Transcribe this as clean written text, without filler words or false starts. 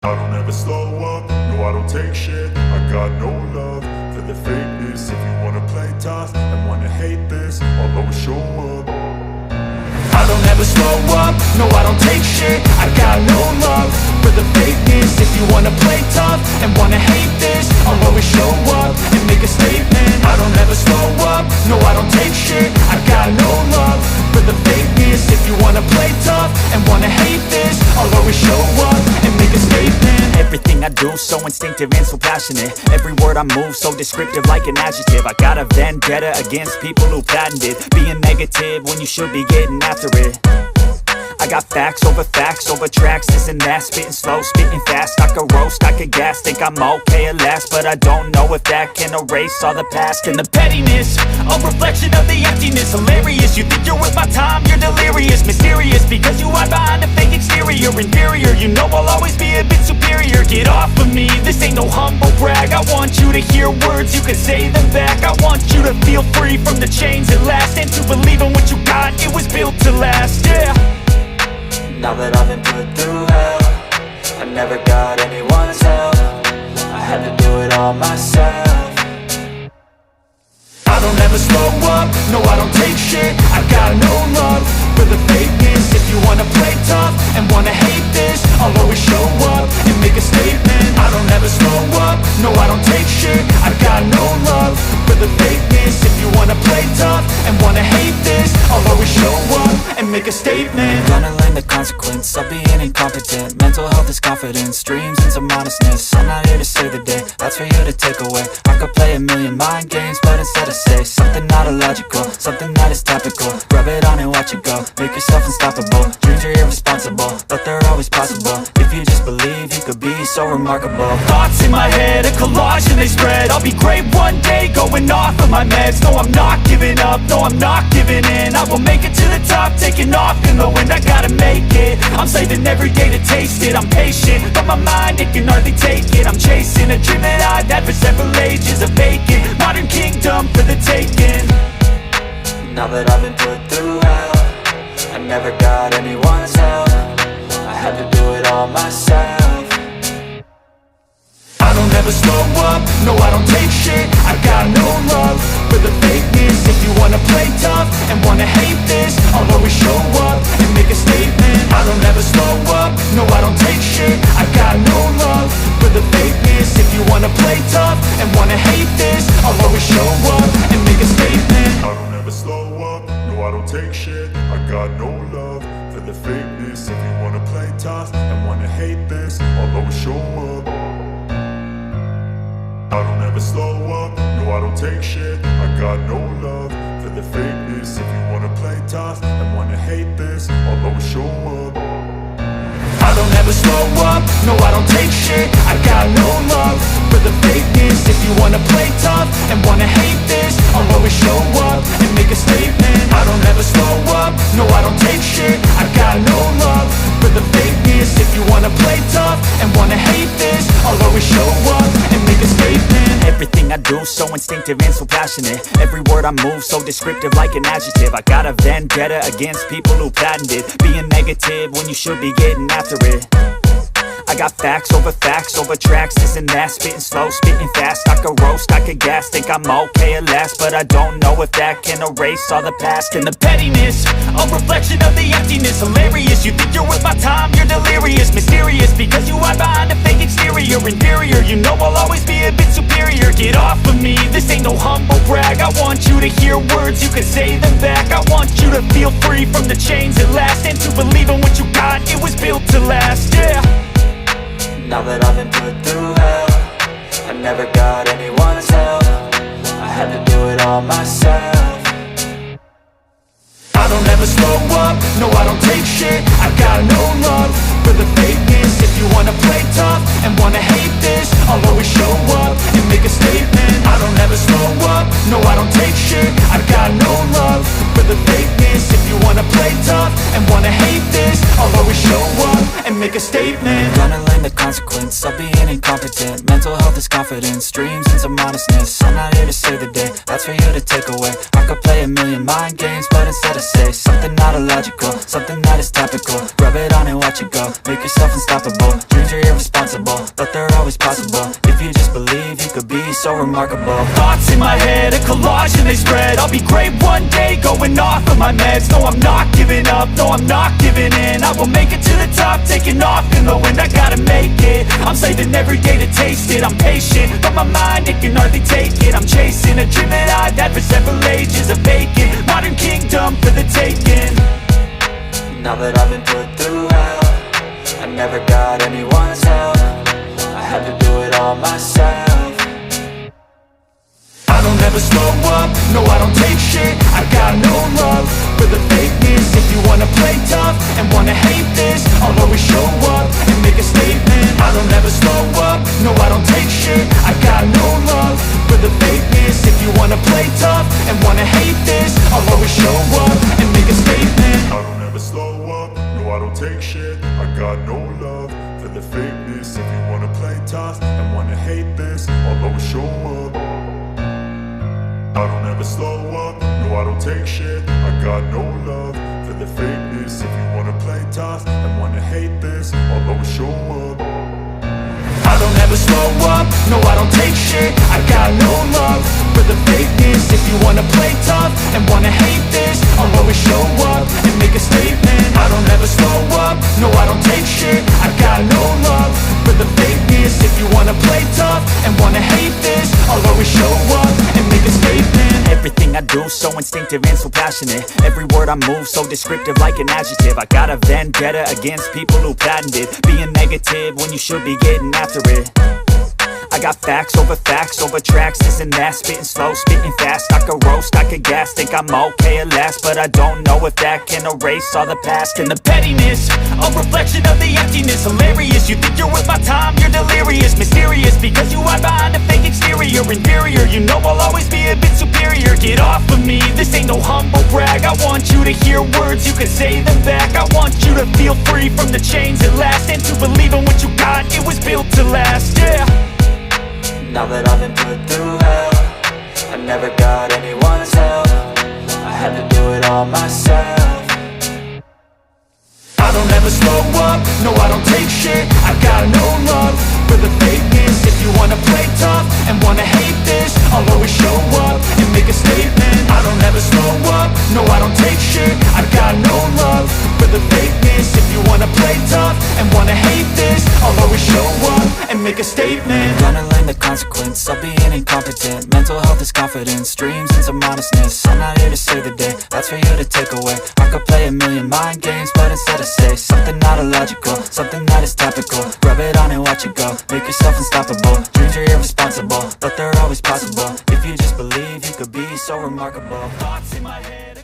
I don't ever slow up, no I don't take shit. I got no love for the fakeness. If you wanna play tough and wanna hate this, I'll always show up. I don't ever slow up, no I don't take shit. I got no love for the fakeness. If you wanna play tough and wanna hate this, I'll always show up and make a statement. I don't ever slow up, no I don't take shit. I got no love for the fakeness. If you wanna play tough and wanna hate this, I'll always show up and make a statement. Everything I do so instinctive and so passionate. Every word I move so descriptive like an adjective. I got a vendetta against people who patented being negative when you should be getting after it. I got facts over tracks, this and that. Spitting slow, spitting fast, I could roast, I could gas. Think I'm okay at last, but I don't know if that can erase all the past. And the pettiness, a reflection of the emptiness. Hilarious, you think you're worth my time, you're delirious. Mysterious, because you hide behind a fake exterior. Inferior, you know I'll always be a bit superior. Get off of me, this ain't no humble brag. I want you to hear words, you can say them back. I want you to feel free from the chains at last, and to believe in what you got, it was built to last, yeah. Now that I've been put through hell, I never got anyone's help. I had to do it all myself. I don't ever slow up, no I don't take shit. I got no love for the fakeness. If you wanna play tough and wanna hate this, I'll always show up and make a statement. I don't ever slow up, no I don't take shit. I got no love for the fakeness. If you wanna play tough and wanna hate this, I'll always show up and make a statement. Gonna learn the consequence of being incompetent. Mental health is confidence, dreams and some honestness. I'm not here to save the day, that's for you to take away. I could play a million mind games, but instead I say something not illogical, something that is topical. Rub it on and watch it go, make yourself unstoppable. Dreams are irresponsible, but they're always possible. If you just believe, you could be so remarkable. Thoughts in my head, a collage and they spread. I'll be great one day, going off of my meds. No, I'm not giving up, no, I'm not giving in. I will make it to the top, taking off in the wind. I gotta make it, I'm saving every day to taste it. I'm patient, but my mind, it can hardly take it. I'm chasing a dream that I've had for several ages. A vacant, modern kingdom for the taking. Now that I've been put through hell, I never got anyone's help. I had to do it all myself. I don't ever slow up, no I don't take shit. I got no love for the fakeness. If you wanna play tough and wanna hate this, I'll always show up and make a statement. I don't ever slow up, no I don't take shit. I got no love for the fakeness. If you wanna play tough and wanna hate this, I'll always show up and make a statement. I don't ever slow up, no I don't take shit. I got no love for the fakeness. If you wanna play tough and wanna hate this, I'll always show up. I don't ever slow up, no I don't take shit. I got no love for the fakeness. If you wanna play tough and wanna hate this, I'll always show up. I don't ever slow up, no I don't take shit. I got no love for the fakeness. If you wanna play tough and wanna hate this, I'll always show up and make a statement. I don't ever slow up, no I don't take shit. I got no love for the fakeness. If you wanna play tough and wanna hate this, I'll always show up and make a statement. Everything I do so instinctive and so passionate. Every word I move so descriptive like an adjective. I got a vendetta against people who patented being negative when you should be getting after it. I got facts over tracks, this and that. Spitting slow, spitting fast, I could roast, I could gas. Think I'm okay at last, but I don't know if that can erase all the past. And the pettiness, a reflection of the emptiness. Hilarious, you think you're worth my time, you're delirious. Mysterious, because you hide behind a fake exterior. Inferior, you know I'll always be a bit superior. Get off of me, this ain't no humble brag. I want you to hear words, you can say them back. I want you to feel free from the chains at last, and to believe in what you got, it was built to last, yeah. Now that I've been put through hell, I never got anyone's help. I had to do it all myself. I don't ever slow up, no I don't take shit. I got no love for the fakeness. If you wanna play tough and wanna hate this, I'll always show up and make a statement. I don't ever slow up, no I don't take shit. I got no love for the fakeness. If you wanna play tough and wanna hate this, I'll always show up and make a statement. Gonna learn the consequence of being being incompetent. Mental health is confidence, dreams into modestness. I'm not here to save the day, that's for you to take away. I could play a million mind games, but instead I say something not illogical, something that is topical. Rub it on and watch it go, make yourself unstoppable. Dreams are irresponsible, but they're always possible. If you just believe, you could be so remarkable. Thoughts in my head, a collage and they spread. I'll be great one day, going off of my meds. No, I'm not giving up, no, I'm not giving in. I will make it to the top, taking off in the wind. I gotta make it, I'm saving every day to taste it. I'm patient, but my mind, it can hardly take it. I'm chasing a dream that I've had for several ages. A vacant, modern kingdom for the taking. Now that I've been put through hell, I never got anyone's help. I had to do it all myself. I don't ever slow up, no I don't take shit. I got no love for the fakeness. If you wanna play tough and wanna hate this, I'll always show up and make a statement. I don't ever slow up, no I don't take shit. I got no love for the fakeness. If you wanna play tough and wanna hate this, I'll always show up and make a statement. I don't ever slow up, no I don't take shit. I got no love for the fakeness. If you wanna play tough and wanna hate this, I'll always show up. I don't ever slow up, no I don't take shit. I got no love for the fakeness. If you wanna play tough and wanna hate this, I'll always show up. I don't ever slow up, no I don't take shit. I got no love for the fakeness. If you wanna play tough and wanna hate this, I'll always show up and make a statement. I don't ever slow up, no I don't take shit. I got no love for the fakeness. If you wanna play tough and wanna hate this, I'll always show up and make a statement. Everything I do so instinctive and so passionate. Every word I move so descriptive like an adjective. I got a vendetta against people who patented being negative when you should be getting after it. I got facts over tracks, this and that. Spitting slow, spitting fast, I could roast, I could gas. Think I'm okay at last, but I don't know if that can erase all the past. And the pettiness, a reflection of the emptiness. Hilarious, you think you're worth my time, you're delirious. Mysterious, because you hide behind a fake exterior. Inferior, you know I'll always be a bit superior. Get off of me, this ain't no humble brag. I want you to hear words, you can say them back. I want you to feel free from the chains at last, and to believe in what you got, it was built to last, yeah. Now that I've been put through hell, I never got anyone's help. I had to do it all myself. I don't ever slow up, no I don't take shit. I got no love for the fakeness. If you wanna play tough and wanna hate this, I'll always show up and make a statement. I don't ever slow up, no I don't take shit. I got no love for the fakeness. If you wanna play tough and wanna hate this, I'll always show up and make a statement. Gonna learn the consequence of being incompetent. Mental health is confidence, dreams into modestness. I'm not here to save the day, that's for you to take away. I could play a million mind games, but instead I say something not illogical, something that is topical. Rub it on and watch it go, make yourself unstoppable. Dreams are irresponsible, but they're always possible. If you just believe, you could be so remarkable. Thoughts in my head.